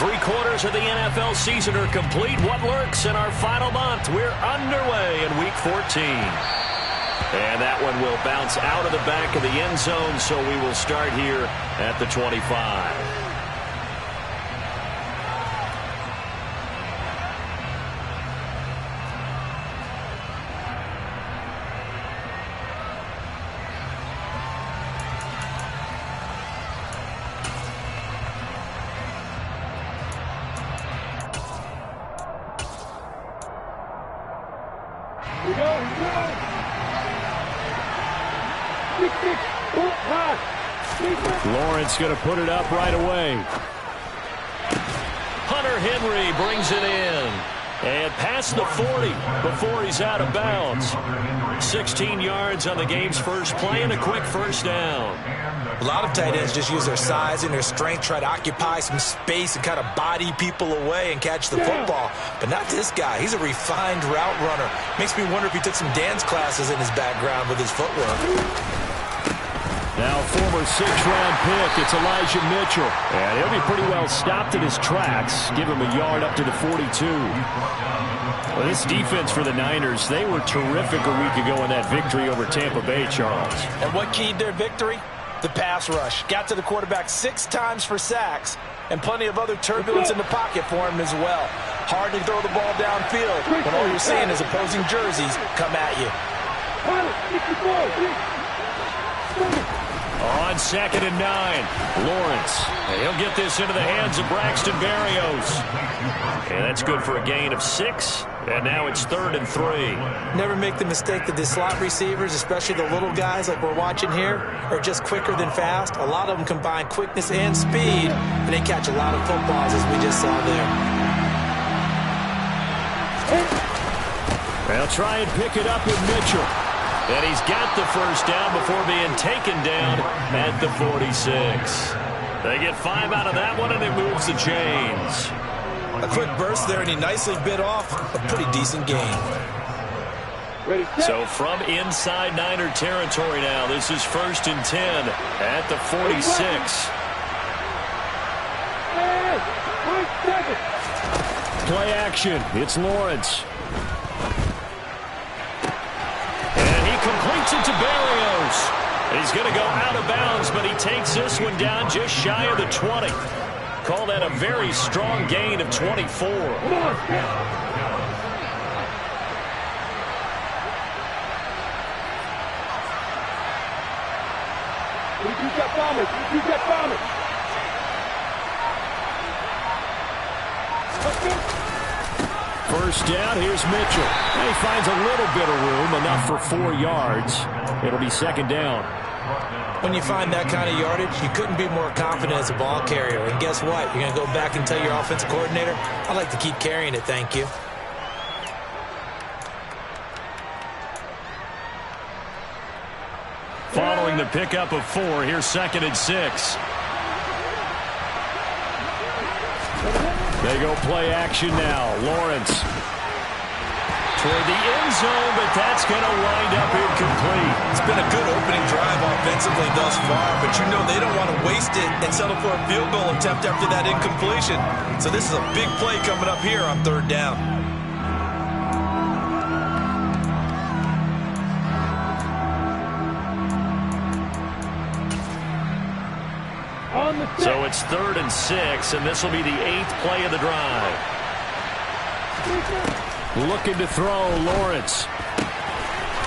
3/4 of the NFL season are complete. What lurks in our final month? We're underway in Week 14. And that one will bounce out of the back of the end zone, so we will start here at the 25. Lawrence going to put it up right away. Hunter Henry brings it in. And past the 40 before he's out of bounds. 16 yards on the game's first play and a quick first down. A lot of tight ends just use their size and their strength, try to occupy some space and kind of body people away and catch the football. But not this guy. He's a refined route runner. Makes me wonder if he took some dance classes in his background with his footwork. Now former 6th-round pick, it's Elijah Mitchell. And he'll be pretty well stopped in his tracks. Give him a yard up to the 42. Well, this defense for the Niners, they were terrific a week ago in that victory over Tampa Bay, Charles. And what keyed their victory? The pass rush. Got to the quarterback 6 times for sacks, and plenty of other turbulence in the pocket for him as well. Hard to throw the ball downfield when all you're seeing is opposing jerseys come at you. On 2nd and 9, Lawrence. He'll get this into the hands of Braxton Berrios. And that's good for a gain of 6. And now it's 3rd and 3. Never make the mistake that the slot receivers, especially the little guys like we're watching here, are just quicker than fast. A lot of them combine quickness and speed, and they catch a lot of footballs, as we just saw there. They'll try and pick it up with Mitchell. And he's got the first down before being taken down at the 46. They get 5 out of that one, and it moves the chains. A quick burst there, and he nicely bit off a pretty decent gain. So from inside Niner territory now, this is 1st and 10 at the 46. Play action. It's Lawrence. Completes it to Berrios. He's going to go out of bounds, but he takes this one down just shy of the 20. Call that a very strong gain of 24. First down, here's Mitchell. And he finds a little bit of room, enough for 4 yards. It'll be 2nd down. When you find that kind of yardage, you couldn't be more confident as a ball carrier. And guess what? You're going to go back and tell your offensive coordinator, I'd like to keep carrying it, thank you. Following the pickup of 4, here's 2nd and 6. They go play action now. Lawrence. Toward the end zone, but that's going to wind up incomplete. It's been a good opening drive offensively thus far, but you know they don't want to waste it and settle for a field goal attempt after that incompletion. So this is a big play coming up here on 3rd down. So it's 3rd and 6, and this will be the 8th play of the drive. Looking to throw, Lawrence.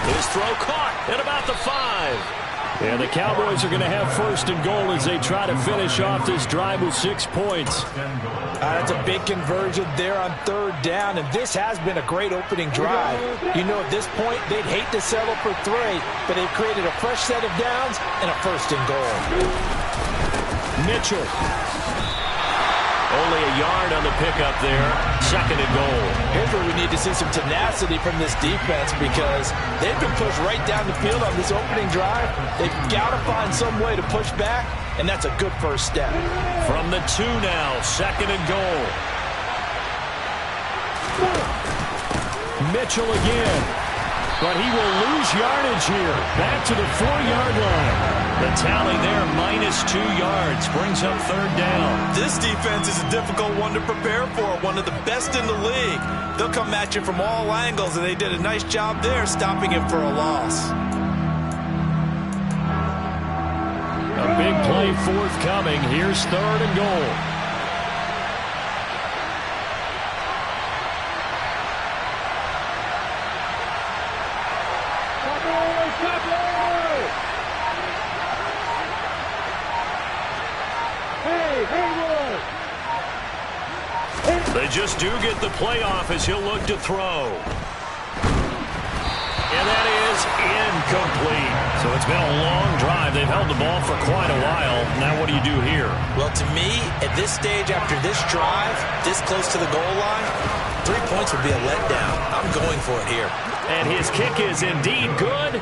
His throw caught at about the 5. And the Cowboys are going to have 1st and goal as they try to finish off this drive with 6 points. That's a big conversion there on 3rd down, and this has been a great opening drive. You know, at this point, they'd hate to settle for 3, but they've created a fresh set of downs and a 1st and goal. Mitchell. Only a yard on the pickup there. 2nd and goal. Here's where we need to see some tenacity from this defense because they've been pushed right down the field on this opening drive. They've got to find some way to push back, and that's a good first step. From the 2 now, 2nd and goal. Mitchell again. But he will lose yardage here. Back to the 4-yard line. The tally there, -2 yards, brings up third down. This defense is a difficult one to prepare for, one of the best in the league. They'll come at you from all angles, and they did a nice job there stopping him for a loss. A big play forthcoming. Here's third and goal. They just do get the play off as he'll look to throw. And that is incomplete. So it's been a long drive. They've held the ball for quite a while. Now what do you do here? Well, to me, at this stage after this drive, this close to the goal line, 3 points would be a letdown. I'm going for it here. And his kick is indeed good.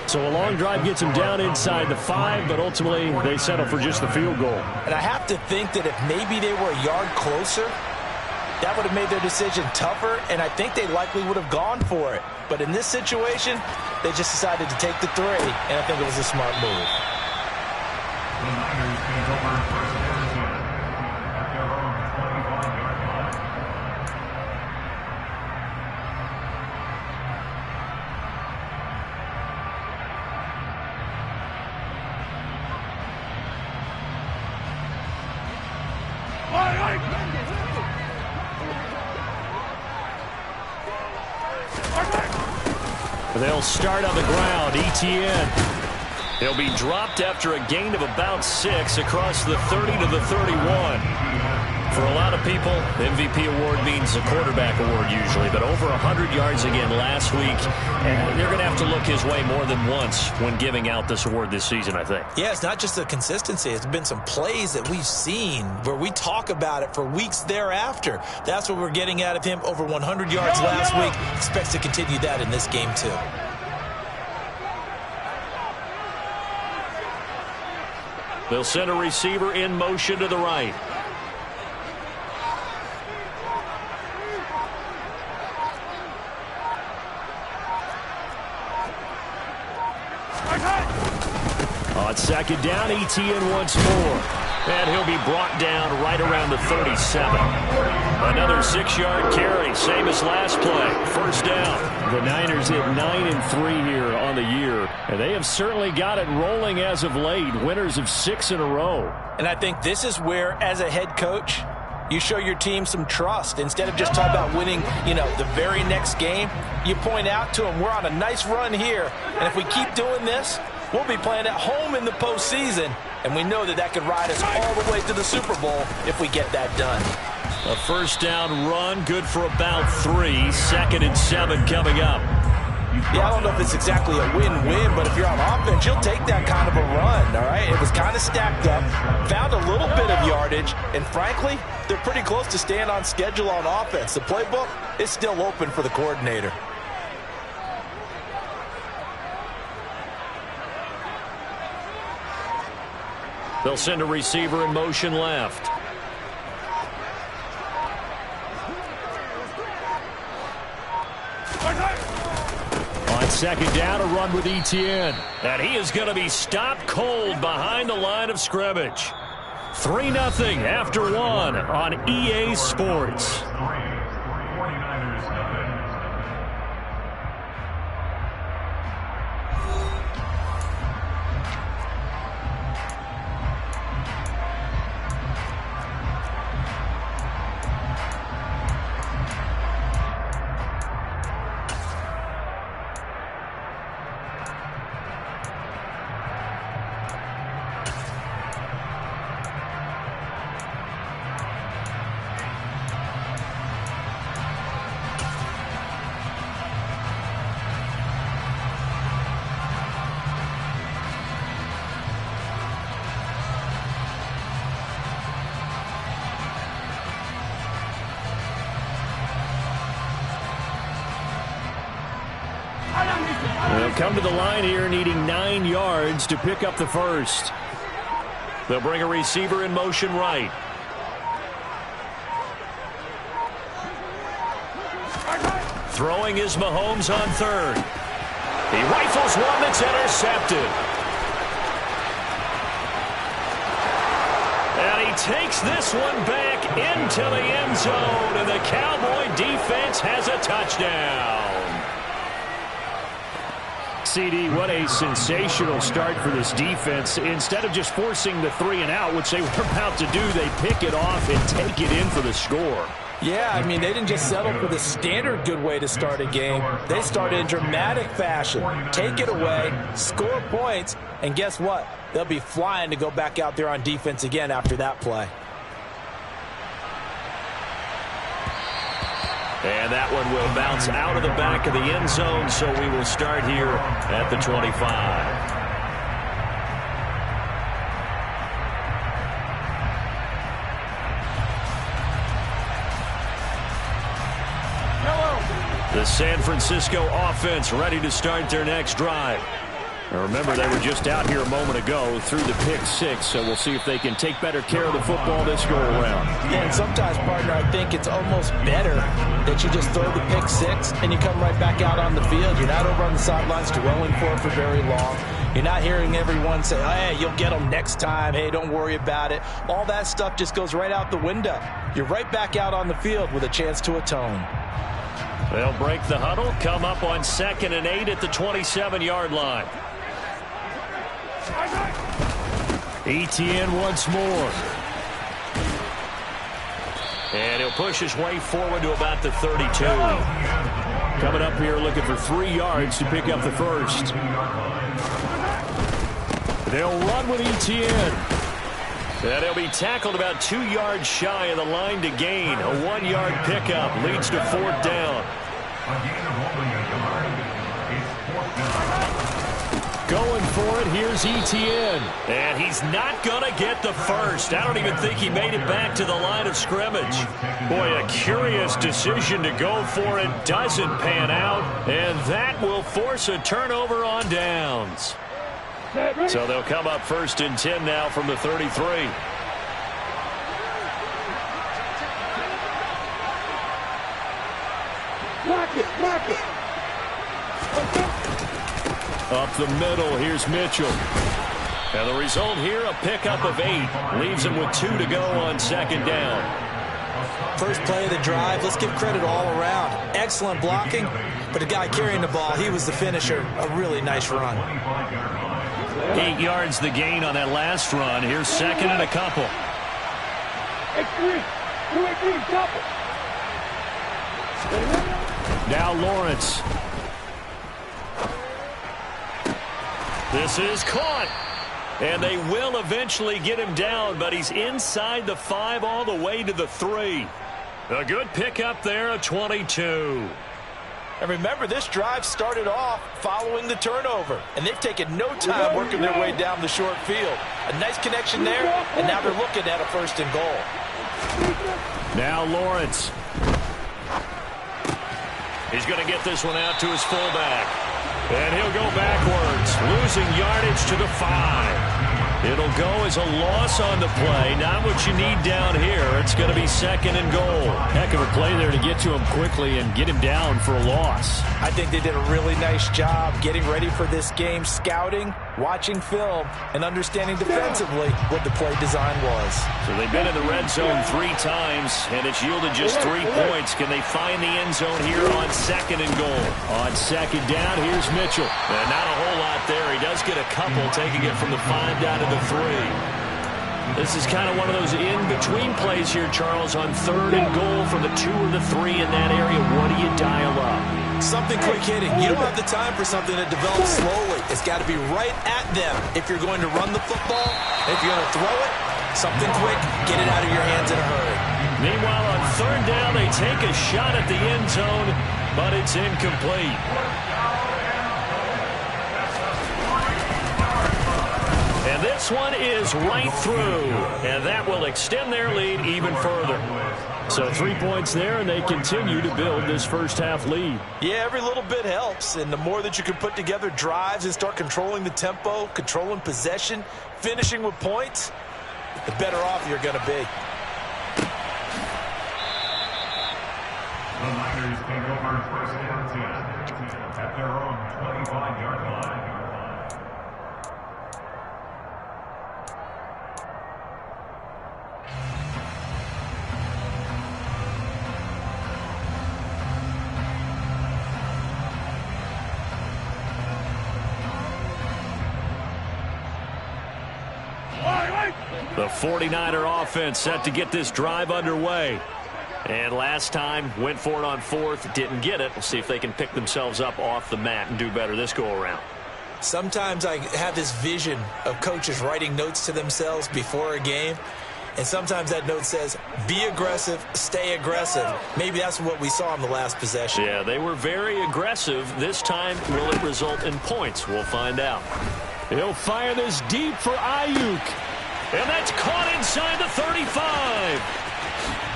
So a long drive gets him down inside the 5, but ultimately they settle for just the field goal. And I have to think that if maybe they were a yard closer, that would have made their decision tougher, and I think they likely would have gone for it. But in this situation, they just decided to take the 3, and I think it was a smart move. They'll start on the ground. Etienne. He'll be dropped after a gain of about 6 across the 30 to the 31. For a lot of people, the MVP award means a quarterback award usually, but over 100 yards again last week, and they're going to have to look his way more than once when giving out this award this season, I think. Yeah, it's not just the consistency. It's been some plays that we've seen where we talk about it for weeks thereafter. That's what we're getting out of him. Over 100 yards last week. Expects to continue that in this game, too. They'll send a receiver in motion to the right. On second down, Etienne once more. And he'll be brought down right around the 37. Another 6-yard carry, same as last play. First down. The Niners hit 9-3 here on the year, and they have certainly got it rolling as of late. Winners of 6 in a row. And I think this is where, as a head coach, you show your team some trust. Instead of just talking about winning, the very next game, you point out to them, we're on a nice run here, and if we keep doing this, we'll be playing at home in the postseason, and we know that could ride us all the way to the Super Bowl if we get that done. A first down run, good for about 3. Second and 7 coming up. Yeah, I don't know if it's exactly a win-win, but if you're on offense, you'll take that kind of a run, all right? It was kind of stacked up, found a little bit of yardage, and frankly, they're pretty close to staying on schedule on offense. The playbook is still open for the coordinator. They'll send a receiver in motion left. On second down, a run with Etienne. And he is going to be stopped cold behind the line of scrimmage. 3-0 after 1 on EA Sports. They'll come to the line here needing 9 yards to pick up the first. They'll bring a receiver in motion right. Throwing is Mahomes on third. He rifles one that's intercepted. takes this one back into the end zone, and the Cowboy defense has a touchdown. CD, what a sensational start for this defense. Instead of just forcing the 3-and-out, which they were about to do, they pick it off and take it in for the score. Yeah, I mean, they didn't just settle for the standard good way to start a game. They started in dramatic fashion. Take it away, score points, and guess what? They'll be flying to go back out there on defense again after that play. And that one will bounce out of the back of the end zone, so we will start here at the 25. The San Francisco offense ready to start their next drive. Now remember, they were just out here a moment ago through the pick six, so we'll see if they can take better care of the football this go-around. Yeah, and sometimes, partner, I think it's almost better that you just throw the pick six and you come right back out on the field. You're not over on the sidelines dwelling for it for very long. You're not hearing everyone say, hey, you'll get them next time. Hey, don't worry about it. All that stuff just goes right out the window. You're right back out on the field with a chance to atone. They'll break the huddle, come up on 2nd and 8 at the 27-yard line. Etienne once more. And he'll push his way forward to about the 32. Coming up here looking for 3 yards to pick up the first. They'll run with Etienne. And he'll be tackled about 2 yards shy of the line to gain. A 1-yard pickup leads to 4th down. Going for it, here's Etienne. And he's not going to get the first. I don't even think he made it back to the line of scrimmage. Boy, a curious decision to go for it. Doesn't pan out. And that will force a turnover on downs. So they'll come up 1st and 10 now from the 33. Block it. Up the middle, here's Mitchell. And the result here, a pickup of 8. Leaves him with 2 to go on 2nd down. First play of the drive, let's give credit all around. Excellent blocking, but the guy carrying the ball, he was the finisher. A really nice run. 8 yards the gain on that last run. Here's 2nd and a couple. Now Lawrence. This is caught. And they will eventually get him down, but he's inside the 5 all the way to the 3. A good pickup there, a 22. And remember, this drive started off following the turnover, and they've taken no time working their way down the short field. A nice connection there, and now they're looking at a 1st and goal. Now Lawrence. He's going to get this one out to his fullback. And he'll go backwards, losing yardage to the 5. It'll go as a loss on the play. Not what you need down here. It's going to be 2nd and goal. Heck of a play there to get to him quickly and get him down for a loss. I think they did a really nice job getting ready for this game, scouting, watching film, and understanding defensively what the play design was. So they've been in the red zone 3 times, and it's yielded just 3 points. Can they find the end zone here on 2nd and goal? On 2nd down, here's Mitchell. And not a whole lot there. He does get a couple, taking it from the 5 down to the 3. This is kind of one of those in-between plays here, Charles, on 3rd and goal from the 2 or the 3 in that area. What do you dial up? Something quick hitting. You don't have the time for something that develops slowly. It's got to be right at them if you're going to run the football. If you're going to throw it, something quick, get it out of your hands in a hurry. Meanwhile, on 3rd down, they take a shot at the end zone, but it's incomplete. And this one is right through, and that will extend their lead even further. So 3 points there, and they continue to build this first half lead. Yeah, every little bit helps, and the more that you can put together drives and start controlling the tempo, controlling possession, finishing with points, the better off you're going to be. The Niners take over 1st and 10 at their own 25-yard line. The 49er offense set to get this drive underway. And last time, went for it on fourth, didn't get it. We'll see if they can pick themselves up off the mat and do better this go-around. Sometimes I have this vision of coaches writing notes to themselves before a game. And sometimes that note says, be aggressive, stay aggressive. Maybe that's what we saw in the last possession. Yeah, they were very aggressive. This time, will it result in points? We'll find out. He'll fire this deep for Ayuk. And that's caught inside the 35.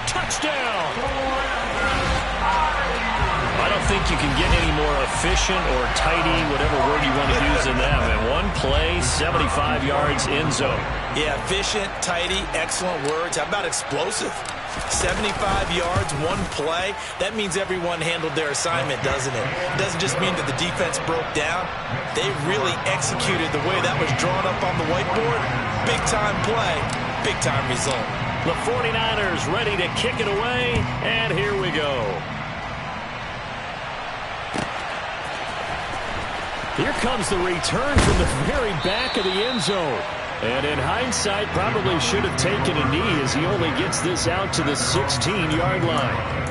Touchdown. I don't think you can get any more efficient or tidy, whatever word you want to use in that. And one play, 75 yards in zone. Yeah, efficient, tidy, excellent words. How about explosive? 75 yards, one play. That means everyone handled their assignment, doesn't it? It doesn't just mean that the defense broke down. They really executed the way that was drawn up on the whiteboard. Big-time play, big-time result. The 49ers ready to kick it away, and here we go. Here comes the return from the very back of the end zone. And in hindsight, probably should have taken a knee as he only gets this out to the 16-yard line.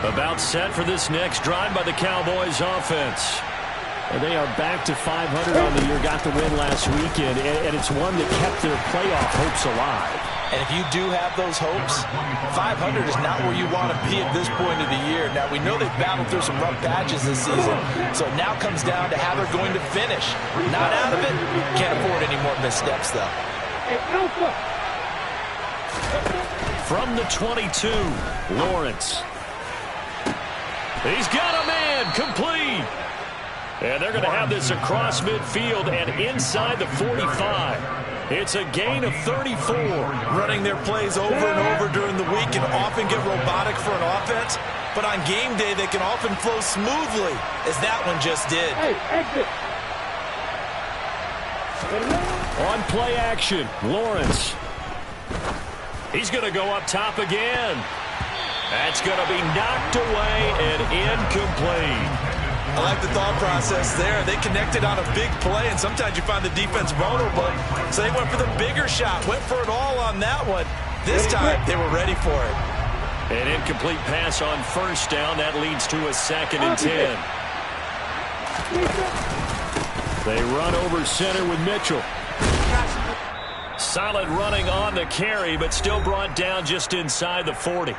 About set for this next drive by the Cowboys offense. And they are back to 500 on the year, got the win last weekend, and it's one that kept their playoff hopes alive. And if you do have those hopes, 500 is not where you want to be at this point of the year. Now, we know they've battled through some rough patches this season, so it now comes down to how they're going to finish. Not out of it. Can't afford any more missteps, though. From the 22, Lawrence. He's got a man, complete. And they're going to have this across midfield and inside the 45. It's a gain of 34. Running their plays over and over during the week can often get robotic for an offense, but on game day they can often flow smoothly, as that one just did. On play action, Lawrence. He's going to go up top again. That's going to be knocked away and incomplete. I like the thought process there. They connected on a big play, and sometimes you find the defense vulnerable. So they went for the bigger shot, went for it all on that one. This time, they were ready for it. An incomplete pass on first down. That leads to a 2nd and 10. They run over center with Mitchell. Solid running on the carry, but still brought down just inside the 40.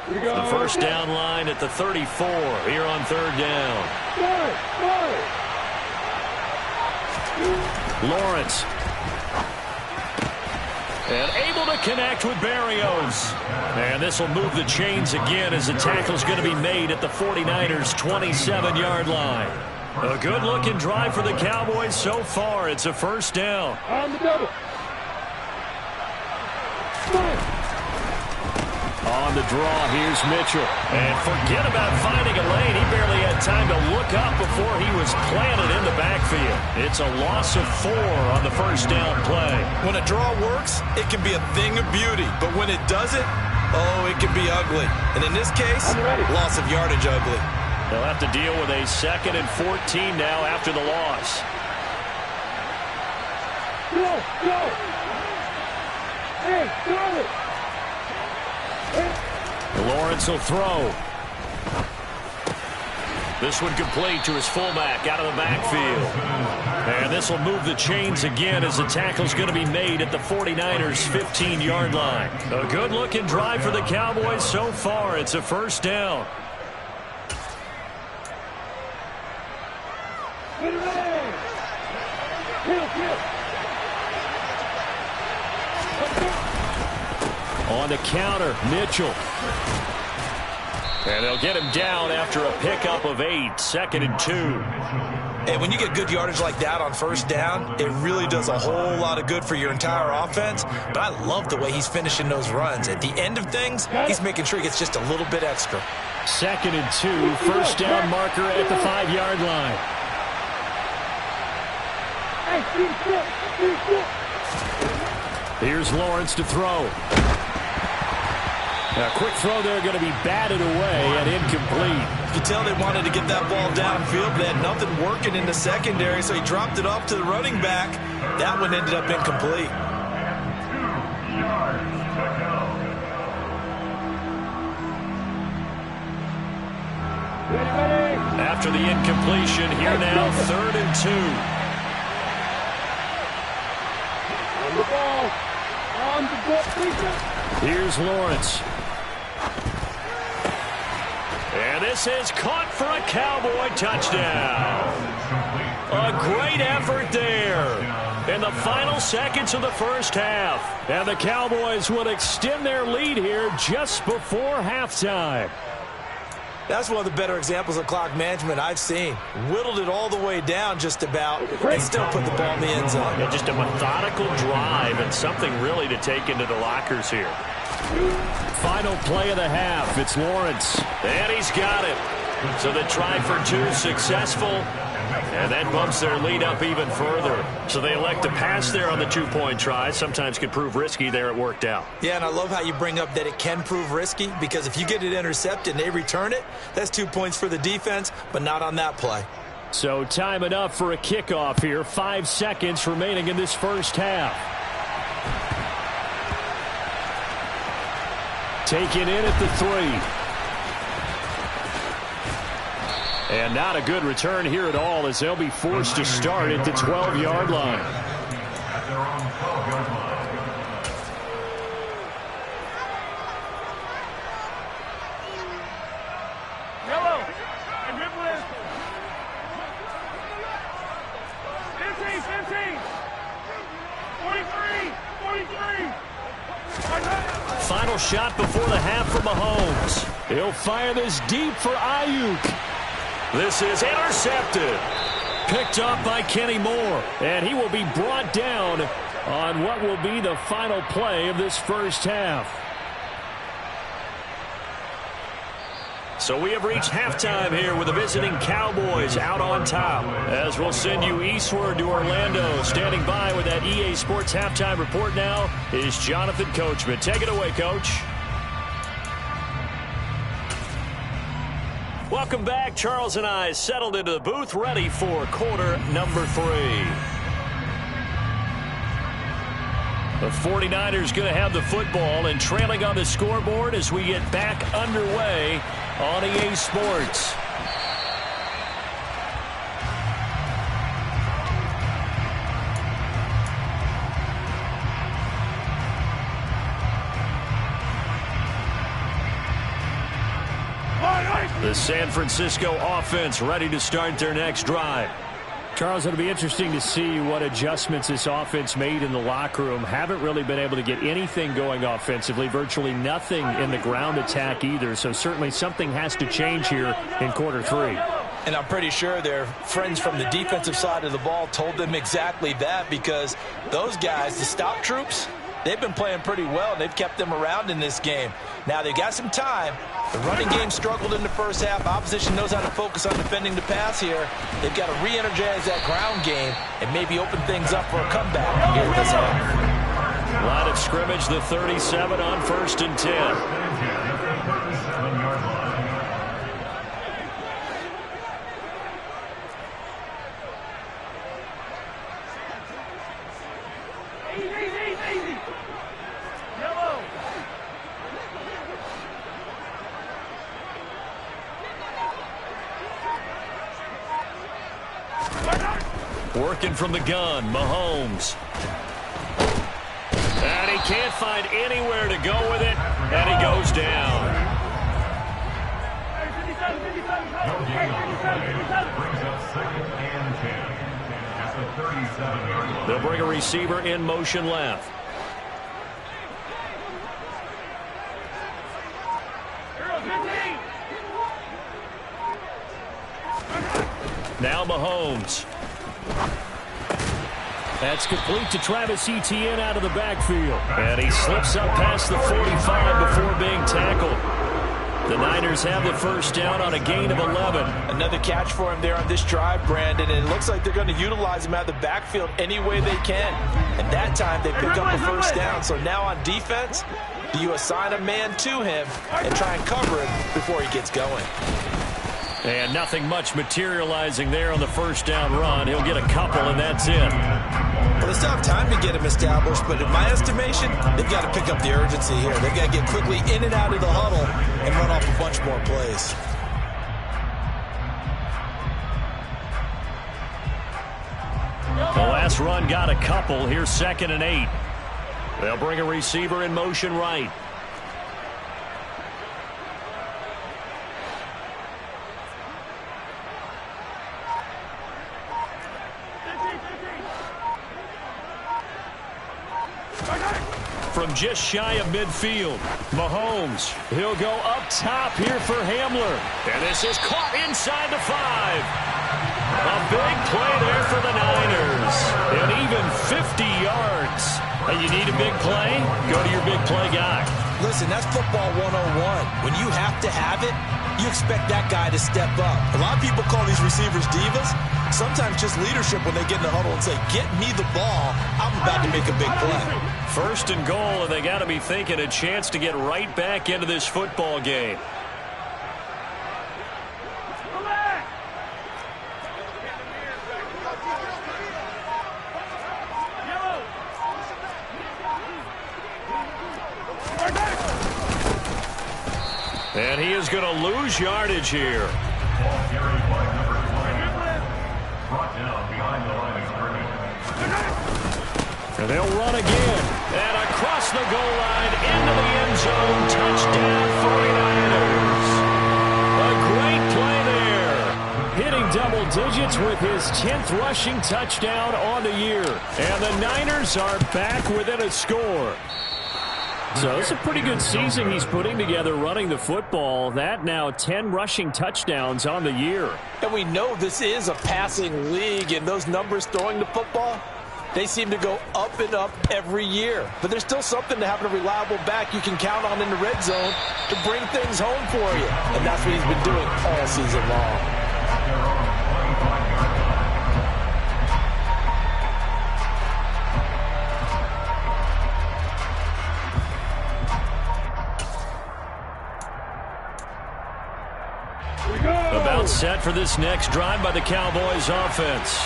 The first down line at the 34 here on 3rd down. Lawrence. And able to connect with Barrios. And this will move the chains again as the tackle's going to be made at the 49ers' 27-yard line. A good-looking drive for the Cowboys so far. It's a first down. On the double. On the draw, here's Mitchell. And forget about finding a lane. He barely had time to look up before he was planted in the backfield. It's a loss of 4 on the first down play. When a draw works, it can be a thing of beauty. But when it doesn't, oh, it can be ugly. And in this case, loss of yardage ugly. They'll have to deal with a 2nd and 14 now after the loss. Go! Hey, throw it! Lawrence will throw. This one complete to his fullback out of the backfield. And this will move the chains again as the tackle's going to be made at the 49ers' 15-yard line. A good-looking drive for the Cowboys so far. It's a first down. On the counter, Mitchell. And they'll get him down after a pickup of 8, 2nd and 2. And when you get good yardage like that on first down, it really does a whole lot of good for your entire offense. But I love the way he's finishing those runs. At the end of things, he's making sure he gets just a little bit extra. 2nd and 2, first down marker at the 5-yard line. Here's Lawrence to throw. A quick throw there going to be batted away and incomplete. You can tell they wanted to get that ball downfield, but they had nothing working in the secondary, so he dropped it off to the running back. That one ended up incomplete. After the incompletion, here now, 3rd and 2. On the ball. Here's Lawrence. And this is caught for a Cowboy touchdown. A great effort there in the final seconds of the first half. And the Cowboys will extend their lead here just before halftime. That's one of the better examples of clock management I've seen. Whittled it all the way down just about and still put the ball in the end zone. Yeah, just a methodical drive and something really to take into the lockers here. Final play of the half. It's Lawrence. And he's got it. So the try for 2 successful. And that bumps their lead up even further. So they elect to pass there on the 2-point try. Sometimes can prove risky there. It worked out. Yeah, and I love how you bring up that it can prove risky, because if you get it intercepted and they return it, that's 2 points for the defense, but not on that play. So time enough for a kickoff here. 5 seconds remaining in this first half. Taken in at the 3. And not a good return here at all, as they'll be forced to start at the 12-yard line. At their own 12-yard line. Yellow. And dribble in. 15, 15. 43. Final shot before the half from Mahomes. He'll fire this deep for Ayuk. This is intercepted. Picked up by Kenny Moore. And he will be brought down on what will be the final play of this first half. So we have reached halftime here with the visiting Cowboys out on top. As we'll send you eastward to Orlando. Standing by with that EA Sports halftime report now is Jonathan Coachman. Take it away, Coach. Welcome back. Charles and I settled into the booth, ready for quarter number 3. The 49ers going to have the football and trailing on the scoreboard as we get back underway on EA Sports. The San Francisco offense ready to start their next drive. Charles, it'll be interesting to see what adjustments this offense made in the locker room. Haven't really been able to get anything going offensively, virtually nothing in the ground attack either. So certainly something has to change here in quarter 3. And I'm pretty sure their friends from the defensive side of the ball told them exactly that, because those guys, the stop troops, they've been playing pretty well, and they've kept them around in this game. Now, they've got some time. The running game struggled in the first half. Opposition knows how to focus on defending the pass here. They've got to re-energize that ground game and maybe open things up for a comeback here this half. Line of scrimmage, the 37 on 1st and 10. Working from the gun, Mahomes. And he can't find anywhere to go with it, and he goes down. Brings up 2nd and 10. At the 37-yard line. They'll bring a receiver in motion left. Now Mahomes. That's complete to Travis Etienne out of the backfield. And he slips up past the 45 before being tackled. The Niners have the first down on a gain of 11. Another catch for him there on this drive, Brandon, and it looks like they're going to utilize him out of the backfield any way they can. And that time they pick up a first down. So now on defense, do you assign a man to him and try and cover him before he gets going? And nothing much materializing there on the first down run. He'll get a couple, and that's it. Well, they still have time to get him established, but in my estimation, they've got to pick up the urgency here. They've got to get quickly in and out of the huddle and run off a bunch more plays. The last run got a couple. Here's 2nd and 8. They'll bring a receiver in motion right. From just shy of midfield, Mahomes. He'll go up top here for Hamler. And this is caught inside the 5. A big play there for the Niners. And even 50 yards. And you need a big play? Go to your big play guy. Listen, that's football 101. When you have to have it, you expect that guy to step up. A lot of people call these receivers divas. Sometimes just leadership when they get in the huddle and say, get me the ball, I'm about to make a big play. 1st and goal, and they got to be thinking a chance to get right back into this football game. And he is going to lose yardage here. And they'll run again. And across the goal line into the end zone. Touchdown 49ers. A great play there. Hitting double digits with his 10th rushing touchdown on the year. And the Niners are back within a score. So it's a pretty good season he's putting together running the football. That now 10 rushing touchdowns on the year. And we know this is a passing league, and those numbers throwing the football, they seem to go up and up every year. But there's still something to having a reliable back you can count on in the red zone to bring things home for you. And that's what he's been doing all season long. About set for this next drive by the Cowboys offense.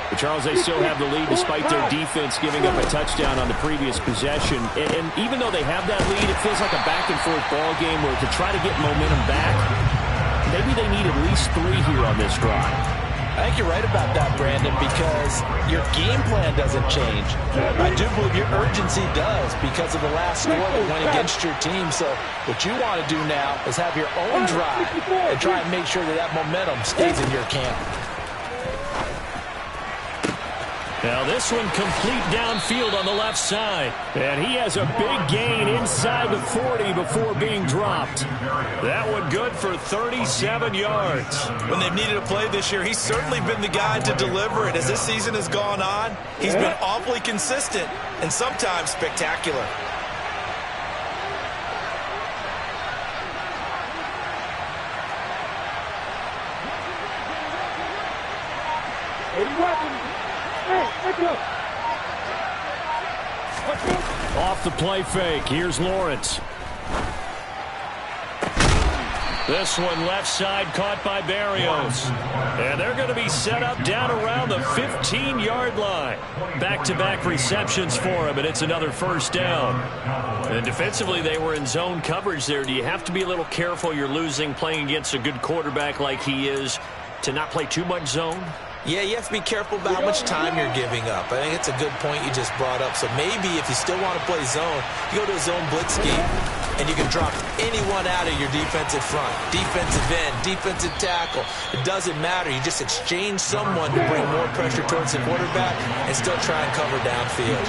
But Charles, they still have the lead despite their defense giving up a touchdown on the previous possession. And even though they have that lead, it feels like a back-and-forth ball game where to try to get momentum back, maybe they need at least 3 here on this drive. I think you're right about that, Brandon, because your game plan doesn't change. I do believe your urgency does because of the last score that went against your team. So what you want to do now is have your own drive and try and make sure that that momentum stays in your camp. Now this one complete downfield on the left side. And he has a big gain inside the 40 before being dropped. That one good for 37 yards. When they've needed a play this year, he's certainly been the guy to deliver it. As this season has gone on, he's been awfully consistent and sometimes spectacular. Off the play fake. Here's Lawrence. This one left side caught by Barrios. And they're going to be set up down around the 15-yard line. Back-to-back receptions for him, and it's another first down. And defensively, they were in zone coverage there. Do you have to be a little careful you're losing playing against a good quarterback like he is to not play too much zone? Yeah, you have to be careful about how much time you're giving up. I think it's a good point you just brought up. So maybe if you still want to play zone, you go to a zone blitz scheme, and you can drop anyone out of your defensive front. Defensive end, defensive tackle. It doesn't matter. You just exchange someone to bring more pressure towards the quarterback and still try and cover downfield.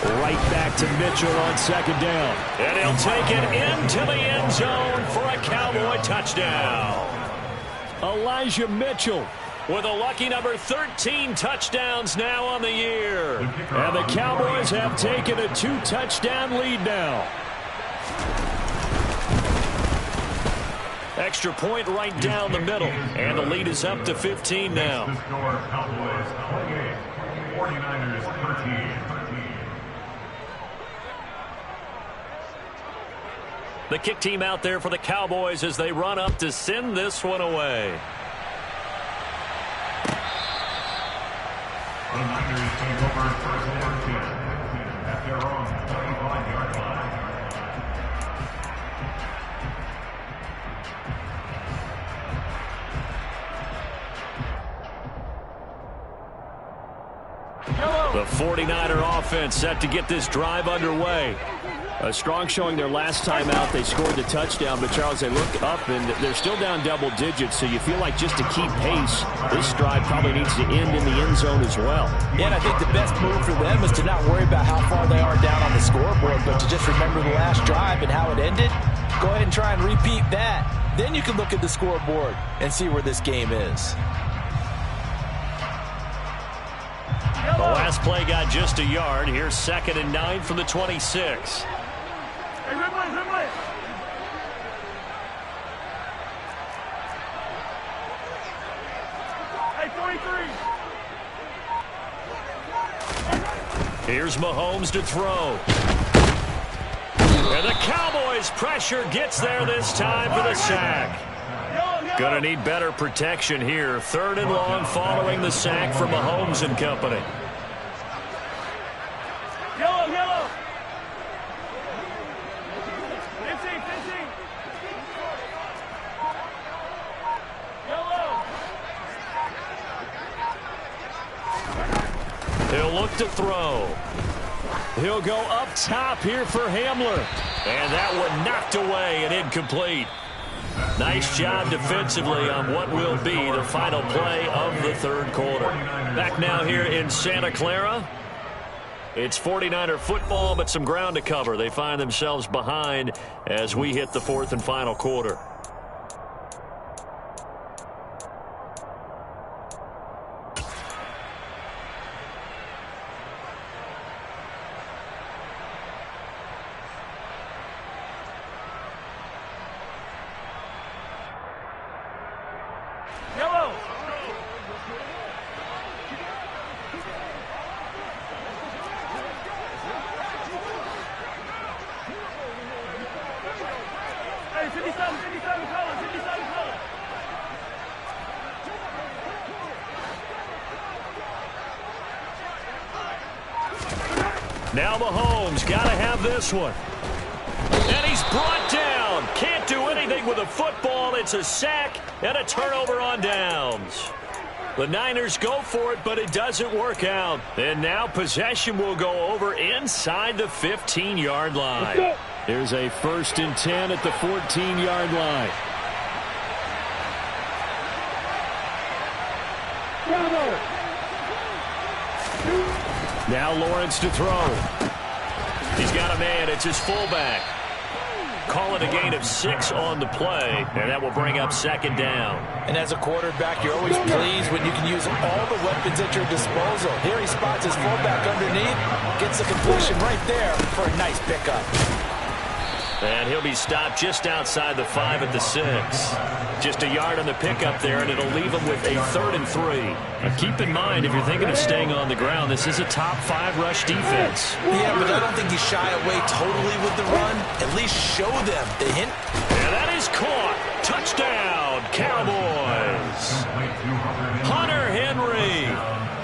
Right back to Mitchell on second down. And he'll take it into the end zone for a Cowboy touchdown. Elijah Mitchell with a lucky number 13 touchdowns now on the year. And the Cowboys have taken a 2-touchdown lead now. Extra point right down the middle. And the lead is up to 15 now. The score, Cowboys 28, 49ers 13. The kick team out there for the Cowboys as they run up to send this one away. The Niners take over first and 10 at their own 25-yard line. The 49er offense set to get this drive underway. A strong showing their last time out. They scored the touchdown, but Charles, they look up and they're still down double digits, so you feel like just to keep pace, this drive probably needs to end in the end zone as well. Yeah, and I think the best move for them is to not worry about how far they are down on the scoreboard, but to just remember the last drive and how it ended. Go ahead and try and repeat that. Then you can look at the scoreboard and see where this game is. The last play got just a yard. Here's 2nd and 9 from the 26. Hey, Ridley. Hey, 43. Here's Mahomes to throw. And the Cowboys' pressure gets there this time for the sack. Going to need better protection here. 3rd and long following the sack from Mahomes and company. Yellow. 15. Yellow. He'll look to throw. He'll go up top here for Hamler. And that one knocked away and incomplete. Nice job defensively on what will be the final play of the 3rd quarter. Back now here in Santa Clara. It's 49er football, but some ground to cover. They find themselves behind as we hit the 4th and final quarter. Yellow. Hey, 57 color. Now Mahomes got to have this one. And he's brought down. Can't do anything with a football. It's a sack and a turnover on downs. The Niners go for it, but it doesn't work out. And now possession will go over inside the 15-yard line. Here's a 1st and 10 at the 14-yard line. Now Lawrence to throw. He's got a man. It's his fullback. Call it a gain of 6 on the play, and that will bring up 2nd down. And as a quarterback, you're always pleased when you can use all the weapons at your disposal. Here he spots his fullback underneath, gets the completion right there for a nice pickup. And he'll be stopped just outside the 5 at the 6. Just a yard on the pickup there, and it'll leave him with a 3rd and 3. Now keep in mind, if you're thinking of staying on the ground, this is a top 5 rush defense. Yeah, but I don't think you shy away totally with the run. At least show them the hint. And that is caught. Touchdown, Cowboys. Hunter Henry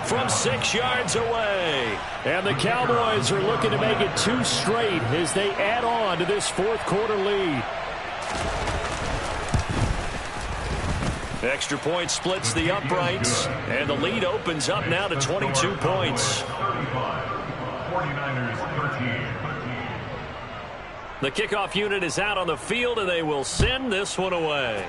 from 6 yards away. And the Cowboys are looking to make it 2 straight as they add on to this 4th quarter lead. Extra point splits the uprights, and the lead opens up now to 22 points. 49ers 13. The kickoff unit is out on the field, and they will send this one away.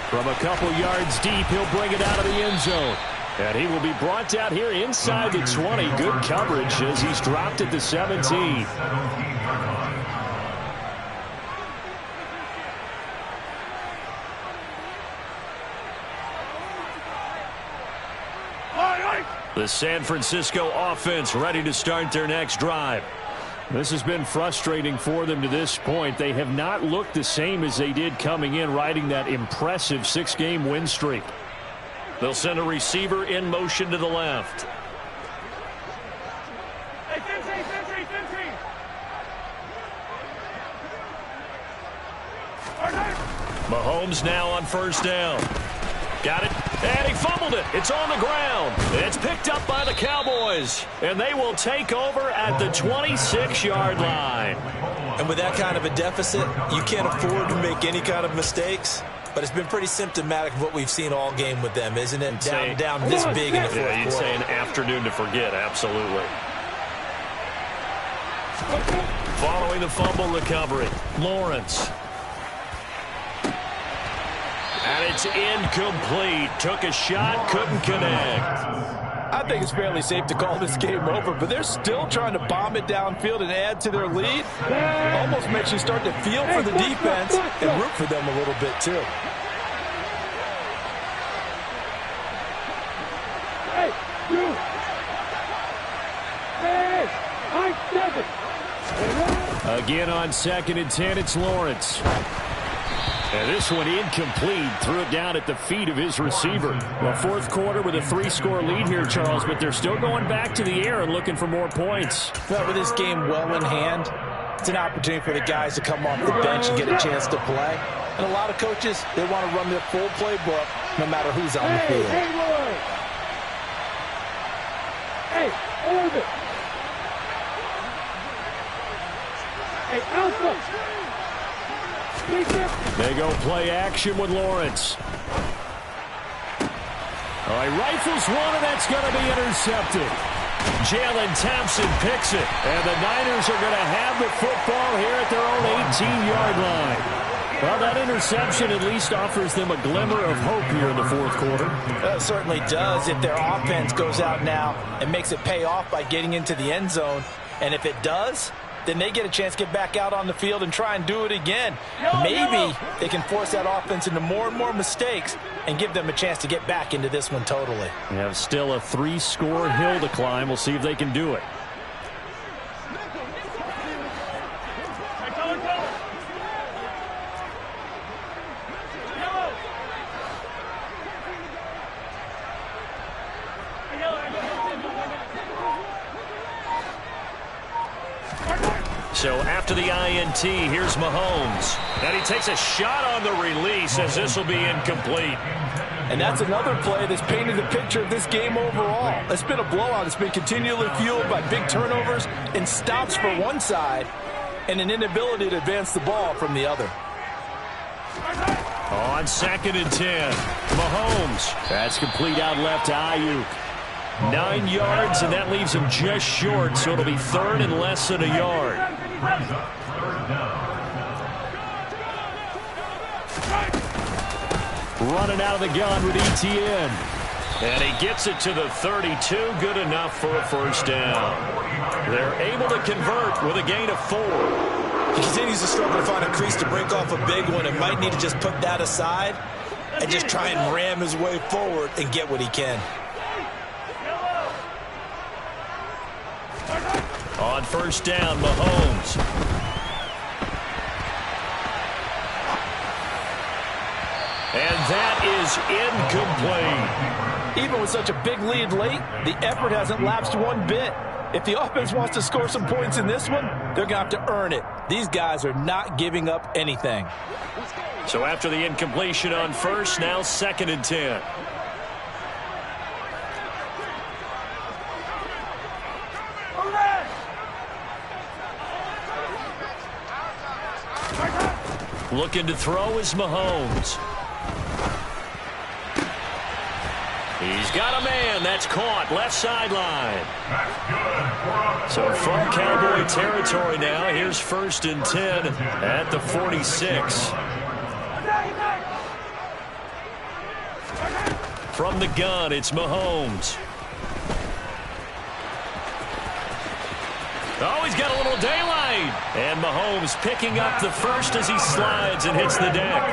From a couple yards deep, he'll bring it out of the end zone. And he will be brought down here inside the 20. Good coverage as he's dropped at the 17. The San Francisco offense ready to start their next drive. This has been frustrating for them to this point. They have not looked the same as they did coming in, riding that impressive 6-game win streak. They'll send a receiver in motion to the left. Hey, Cincy. Mahomes now on first down. Got it. And he fumbled it. It's on the ground. It's picked up by the Cowboys. And they will take over at the 26-yard line. And with that kind of a deficit, you can't afford to make any kind of mistakes. But it's been pretty symptomatic of what we've seen all game with them, isn't it? Down this big in the fourth quarter. Yeah, you'd say an afternoon to forget, absolutely. Following the fumble recovery, Lawrence. And it's incomplete. Took a shot, couldn't connect. I think it's fairly safe to call this game over, but they're still trying to bomb it downfield and add to their lead. Almost makes you start to feel for the defense and root for them a little bit, too. Again on 2nd and 10, it's Lawrence. And this one incomplete. Threw it down at the feet of his receiver. Well, fourth quarter with a 3-score lead here, Charles, but they're still going back to the air and looking for more points. Well, with this game well in hand, it's an opportunity for the guys to come off the bench and get a chance to play. And a lot of coaches, they want to run their full playbook no matter who's on the field. Hey, hold it. Hey, Alpha. They go play action with Lawrence. All right, rifles one, and that's going to be intercepted. Jalen Thompson picks it, and the Niners are going to have the football here at their own 18-yard line. Well, that interception at least offers them a glimmer of hope here in the fourth quarter. It certainly does if their offense goes out now and makes it pay off by getting into the end zone. And if it does, then they get a chance to get back out on the field and try and do it again. Maybe they can force that offense into more and more mistakes and give them a chance to get back into this one totally. They have still a 3-score hill to climb. We'll see if they can do it. So after the INT, here's Mahomes. And he takes a shot on the release as this will be incomplete. And that's another play that's painted the picture of this game overall. It's been a blowout. It's been continually fueled by big turnovers and stops for one side and an inability to advance the ball from the other. On 2nd and 10, Mahomes. That's complete out left to Ayuk. 9 yards, and that leaves him just short, so it'll be 3rd and less than a yard. Running out of the gun with ETN. And he gets it to the 32, good enough for a first down. They're able to convert with a gain of 4. He continues to struggle to find a crease to break off a big one and might need to just put that aside and just try and ram his way forward and get what he can. On first down, Mahomes. And that is incomplete. Even with such a big lead late, the effort hasn't lapsed one bit. If the offense wants to score some points in this one, they're going to have to earn it. These guys are not giving up anything. So after the incompletion on first, now 2nd and 10. Looking to throw is Mahomes. He's got a man. That's caught. Left sideline. So from Cowboy territory now, here's 1st and 10 at the 46. From the gun, it's Mahomes. Oh, he's got a little daylight. And Mahomes picking up the first as he slides and hits the deck.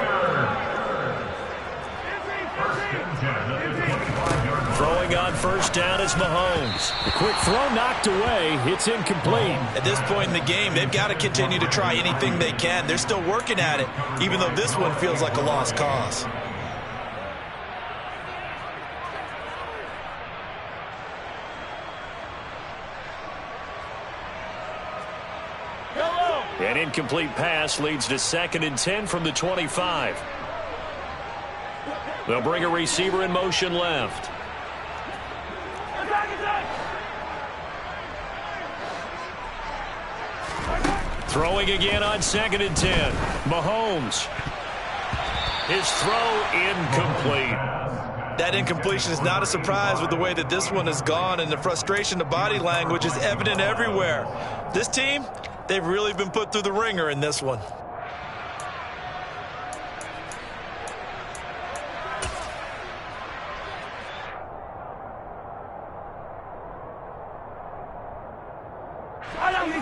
Throwing on first down is Mahomes. The quick throw knocked away. It's incomplete. At this point in the game, they've got to continue to try anything they can. They're still working at it, even though this one feels like a lost cause. An incomplete pass leads to 2nd and 10 from the 25. They'll bring a receiver in motion left. Throwing again on 2nd and 10. Mahomes. His throw incomplete. That incompletion is not a surprise with the way that this one has gone, and the frustration, the body language is evident everywhere. This team, they've really been put through the ringer in this one.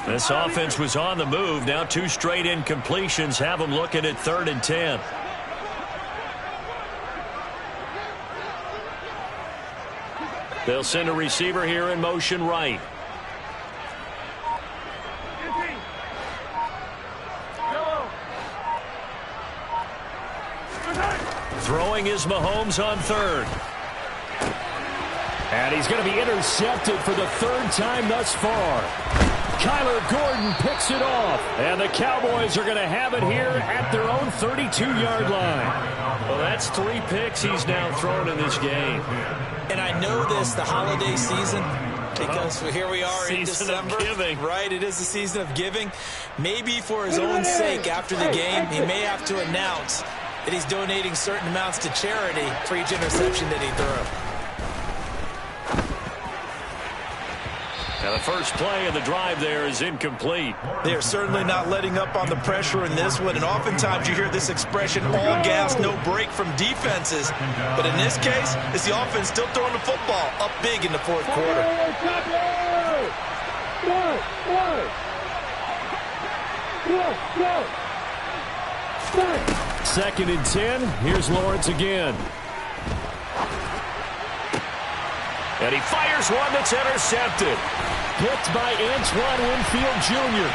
This offense was on the move. Now 2 straight incompletions have them looking at 3rd and 10. They'll send a receiver here in motion right. Throwing is Mahomes on 3rd. And he's going to be intercepted for the 3rd time thus far. Kyler Gordon picks it off. And the Cowboys are going to have it here at their own 32-yard line. Well, that's 3 picks he's now thrown in this game. And I know this, the holiday season, because here we are in December. Right, it is the season of giving. Maybe for his own sake after the game, he may have to announce that he's donating certain amounts to charity for each interception that he threw. Now the first play of the drive there is incomplete. They are certainly not letting up on the pressure in this one, and oftentimes you hear this expression, all gas, no break from defenses. But in this case, it's the offense still throwing the football up big in the 4th quarter. 2nd and 10. Here's Lawrence again. And he fires one that's intercepted. Picked by Antoine Winfield Jr.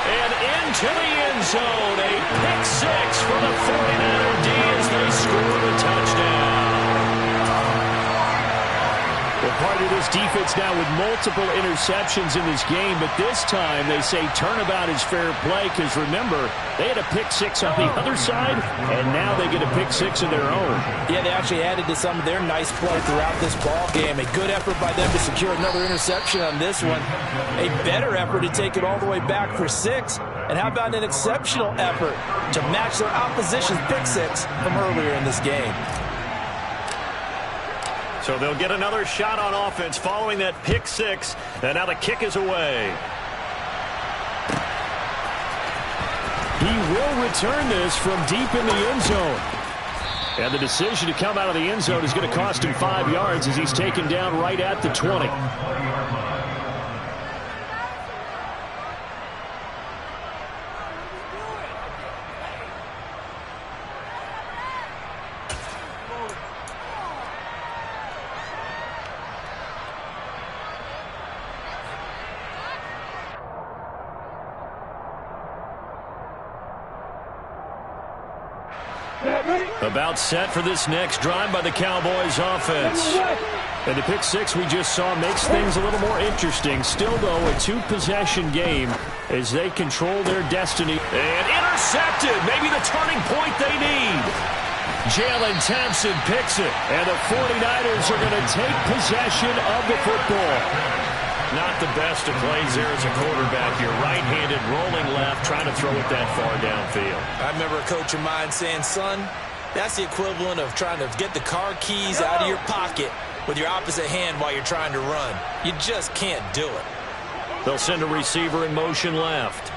And into the end zone. A pick 6 for the 49er D as they score the touchdown. Well, part of this defense now with multiple interceptions in this game, but this time they say turnabout is fair play because, remember, they had a pick 6 on the other side, and now they get a pick 6 of their own. Yeah, they actually added to some of their nice play throughout this ball game. A good effort by them to secure another interception on this one. A better effort to take it all the way back for 6. And how about an exceptional effort to match their opposition's pick 6 from earlier in this game? So they'll get another shot on offense following that pick 6. And now the kick is away. He will return this from deep in the end zone. And the decision to come out of the end zone is going to cost him 5 yards as he's taken down right at the 20. About set for this next drive by the Cowboys offense. And the pick 6 we just saw makes things a little more interesting. Still, though, a 2-possession game as they control their destiny. And intercepted. Maybe the turning point they need. Jalen Thompson picks it. And the 49ers are going to take possession of the football. Not the best of plays there as a quarterback. You're right-handed, rolling left, trying to throw it that far downfield. I remember a coach of mine saying, son, that's the equivalent of trying to get the car keys out of your pocket with your opposite hand while you're trying to run. You just can't do it. They'll send a receiver in motion left.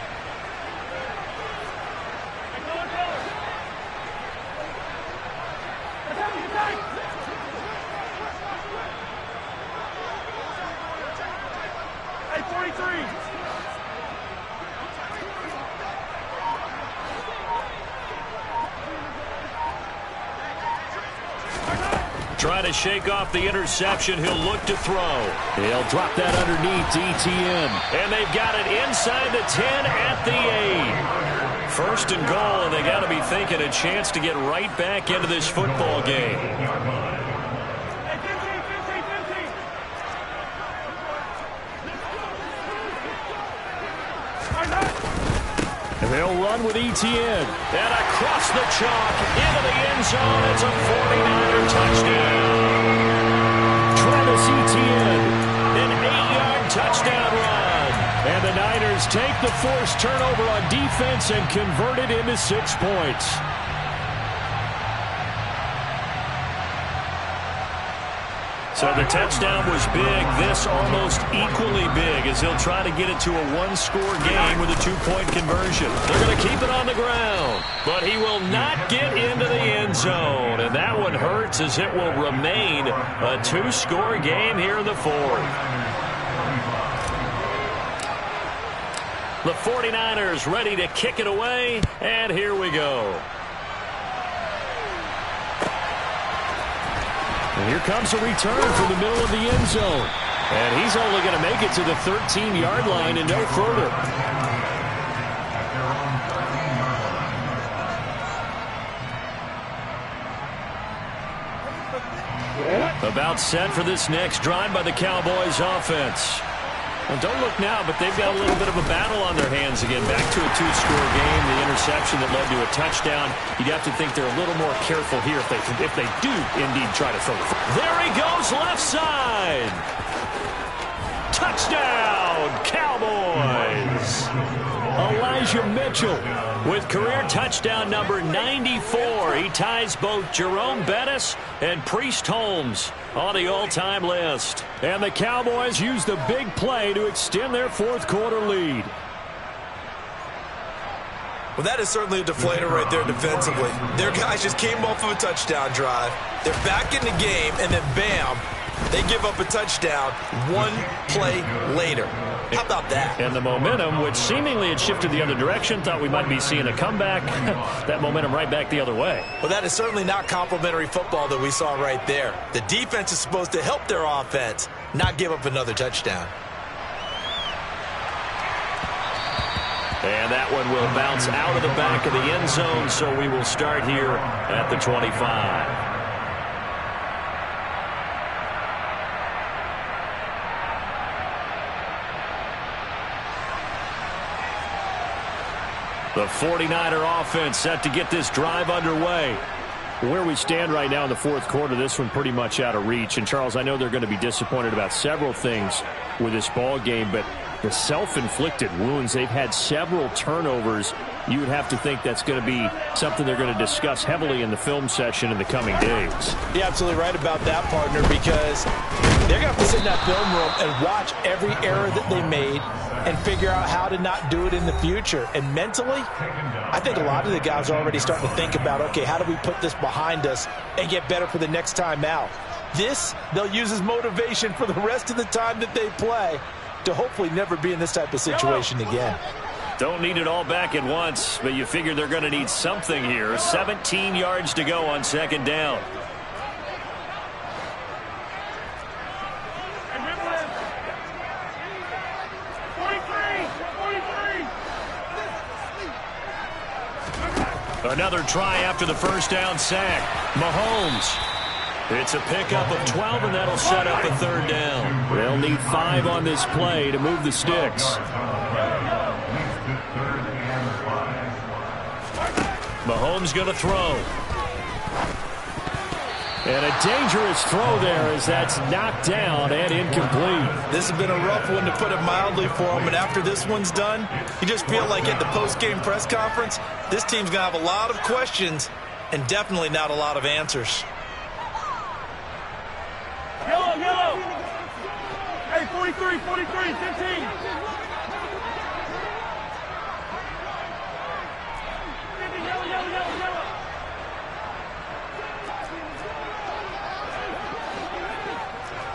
try to shake off the interception. He'll look to throw. He'll drop that underneath to ETN. And they've got it inside the 10 at the 8. First and goal, and they got to be thinking a chance to get right back into this football game. They'll run with ETN. And across the chalk into the end zone. It's a 49er touchdown. Travis Etienne. An 8-yard touchdown run. And the Niners take the forced turnover on defense and convert it into 6 points. So the touchdown was big. This almost equally big as he'll try to get it to a one-score game with a 2-point conversion. They're going to keep it on the ground, but he will not get into the end zone. And that one hurts as it will remain a 2-score game here in the fourth. The 49ers ready to kick it away, and here we go. And here comes a return from the middle of the end zone. And he's only going to make it to the 13-yard line and no further. About set for this next drive by the Cowboys offense. Well, don't look now, but they've got a little bit of a battle on their hands again. Back to a 2-score game, the interception that led to a touchdown. You'd have to think they're a little more careful here if they do indeed try to throw it. There he goes, left side. Touchdown, Cowboys. Elijah Mitchell with career touchdown number 94. He ties both Jerome Bettis and Priest Holmes on the all-time list. And the Cowboys use the big play to extend their fourth-quarter lead. Well, that is certainly a deflator right there defensively. Their guys just came off of a touchdown drive. They're back in the game, and then bam, they give up a touchdown one play later. How about that? And the momentum, which seemingly had shifted the other direction, thought we might be seeing a comeback. That momentum right back the other way. Well, that is certainly not complimentary football that we saw right there. The defense is supposed to help their offense, not give up another touchdown. And that one will bounce out of the back of the end zone, so we will start here at the 25. The 49er offense set to get this drive underway. Where we stand right now in the fourth quarter, this one pretty much out of reach. And, Charles, I know they're going to be disappointed about several things with this ball game, but the self-inflicted wounds, they've had several turnovers. You would have to think that's going to be something they're going to discuss heavily in the film session in the coming days. You're absolutely right about that, partner, because they're going to have to sit in that film room and watch every error that they made and figure out how to not do it in the future. And mentally, I think a lot of the guys are already starting to think about, okay, how do we put this behind us and get better for the next time out? This, they'll use as motivation for the rest of the time that they play to hopefully never be in this type of situation again. Don't need it all back at once, but you figure they're going to need something here. 17 yards to go on second down. Another try after the first down sack. Mahomes. It's a pickup of 12, and that'll set up a third down. They'll need 5 on this play to move the sticks. Mahomes going to throw. And a dangerous throw there as that's knocked down and incomplete. This has been a rough one, to put it mildly, for him. And after this one's done, you just feel like at the post-game press conference, this team's going to have a lot of questions and definitely not a lot of answers. Yellow, yellow. Hey, 43, 43, 15.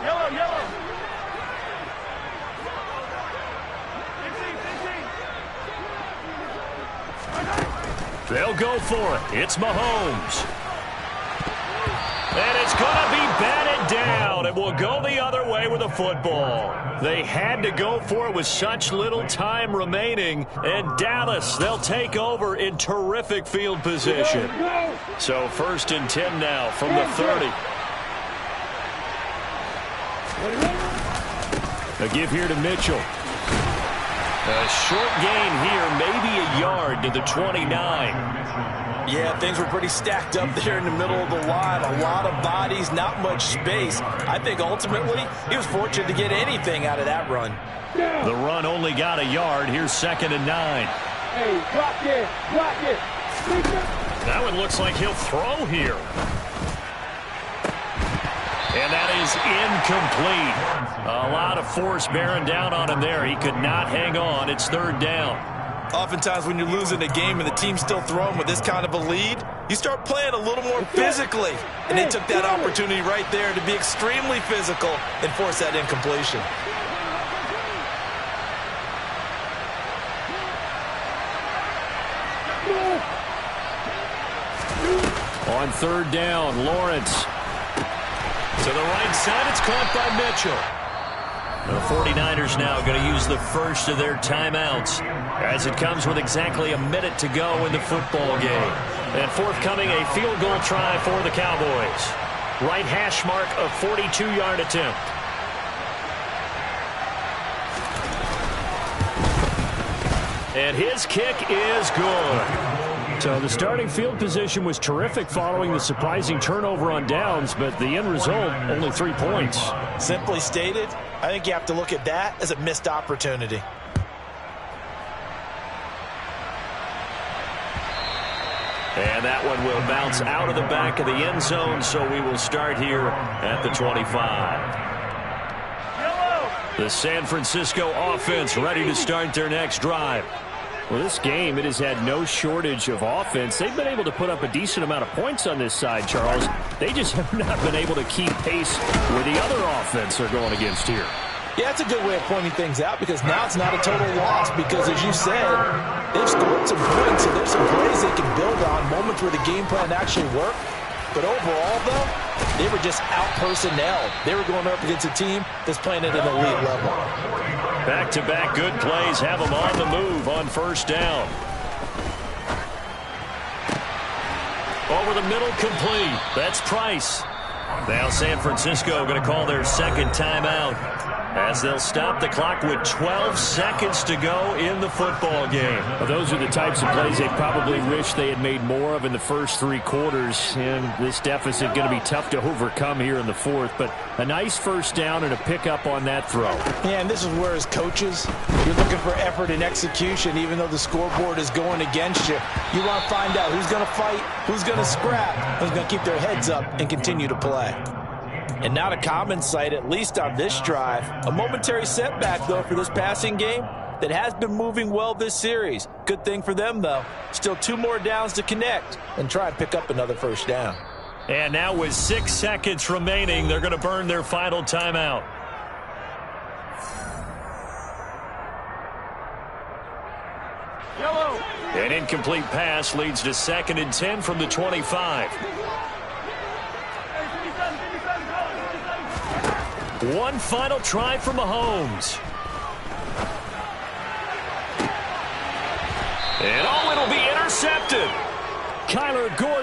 Yellow, yellow. 15, 15. They'll go for it. It's Mahomes. And it's going to be bad but it will go the other way with a football. They had to go for it with such little time remaining. And Dallas, they'll take over in terrific field position. So 1st and 10 now from the 30. A give here to Mitchell. A short gain here, maybe a yard to the 29. Yeah, things were pretty stacked up there in the middle of the line. A lot of bodies, not much space. I think ultimately he was fortunate to get anything out of that run. The run only got a yard. Here's 2nd and 9. Hey, block it, block it. That one looks like he'll throw here. And that is incomplete. A lot of force bearing down on him there. He could not hang on. It's 3rd down. Oftentimes when you're losing a game and the team's still throwing with this kind of a lead, you start playing a little more physically. And they took that opportunity right there to be extremely physical and force that incompletion. On 3rd down, Lawrence. To the right side, it's caught by Mitchell. The 49ers now going to use the first of their timeouts as it comes with exactly a minute to go in the football game. And forthcoming, a field goal try for the Cowboys. Right hash mark, a 42-yard attempt. And his kick is good. So the starting field position was terrific following the surprising turnover on downs, but the end result, only 3 points. Simply stated, I think you have to look at that as a missed opportunity. And that one will bounce out of the back of the end zone, so we will start here at the 25. The San Francisco offense ready to start their next drive. Well, this game, it has had no shortage of offense. They've been able to put up a decent amount of points on this side, Charles. They just have not been able to keep pace where the other offense are going against here. Yeah, that's a good way of pointing things out because now it's not a total loss because, as you said, they've scored some points, and there's some plays they can build on, moments where the game plan actually worked. But overall, though, they were just out-personnelled. They were going up against a team that's playing at an elite level. Back-to-back good plays have them on the move on 1st down. Over the middle, complete. That's Price. Now San Francisco going to call their 2nd timeout as they'll stop the clock with 12 seconds to go in the football game. Well, those are the types of plays they probably wish they had made more of in the first 3 quarters. And this deficit going to be tough to overcome here in the 4th. But a nice 1st down and a pickup on that throw. Yeah, and this is where, as coaches, you're looking for effort and execution, even though the scoreboard is going against you. You want to find out who's going to fight, who's going to scrap, who's going to keep their heads up and continue to play. And not a common sight, at least on this drive. A momentary setback, though, for this passing game that has been moving well this series. Good thing for them, though. Still 2 more downs to connect and try and pick up another 1st down. And now with 6 seconds remaining, they're going to burn their final timeout. Yellow. An incomplete pass leads to 2nd and 10 from the 25. One final try from Mahomes. And it'll be intercepted. Kyler Gordon.